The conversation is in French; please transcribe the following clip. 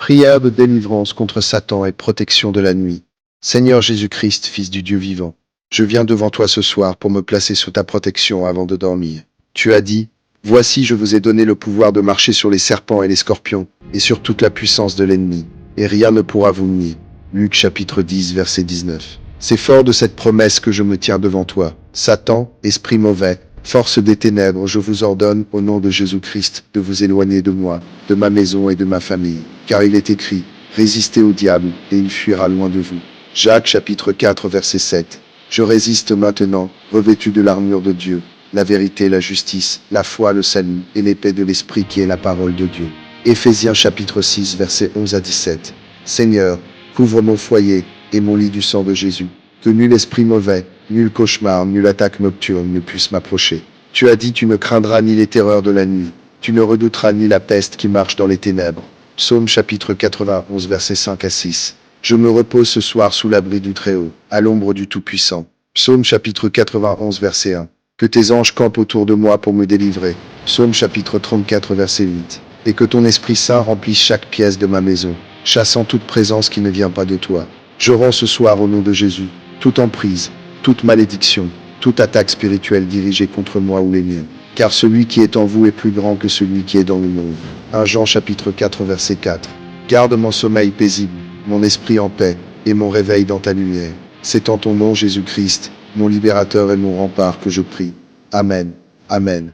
Prière de délivrance contre Satan et protection de la nuit. Seigneur Jésus-Christ, Fils du Dieu vivant, je viens devant toi ce soir pour me placer sous ta protection avant de dormir. Tu as dit, « Voici, je vous ai donné le pouvoir de marcher sur les serpents et les scorpions, et sur toute la puissance de l'ennemi, et rien ne pourra vous nuire. » Luc chapitre 10, verset 19. C'est fort de cette promesse que je me tiens devant toi. Satan, esprit mauvais, force des ténèbres, je vous ordonne, au nom de Jésus-Christ, de vous éloigner de moi, de ma maison et de ma famille. Car il est écrit, résistez au diable, et il fuira loin de vous. Jacques chapitre 4 verset 7. Je résiste maintenant, revêtu de l'armure de Dieu, la vérité, la justice, la foi, le salut, et l'épée de l'esprit qui est la parole de Dieu. Éphésiens chapitre 6 verset 11 à 17. Seigneur, couvre mon foyer, et mon lit du sang de Jésus. Que nul esprit mauvais, nul cauchemar, nulle attaque nocturne ne puisse m'approcher. Tu as dit, tu ne craindras ni les terreurs de la nuit, tu ne redouteras ni la peste qui marche dans les ténèbres. Psaume chapitre 91 versets 5 à 6. Je me repose ce soir sous l'abri du Très-Haut, à l'ombre du Tout-Puissant. Psaume chapitre 91 verset 1. Que tes anges campent autour de moi pour me délivrer. Psaume chapitre 34 verset 8. Et que ton Esprit Saint remplisse chaque pièce de ma maison, chassant toute présence qui ne vient pas de toi. Je rends ce soir au nom de Jésus, toute emprise, toute malédiction, toute attaque spirituelle dirigée contre moi ou les miens. Car celui qui est en vous est plus grand que celui qui est dans le monde. 1 Jean chapitre 4 verset 4. Garde mon sommeil paisible, mon esprit en paix, et mon réveil dans ta lumière. C'est en ton nom Jésus-Christ, mon libérateur et mon rempart que je prie. Amen. Amen.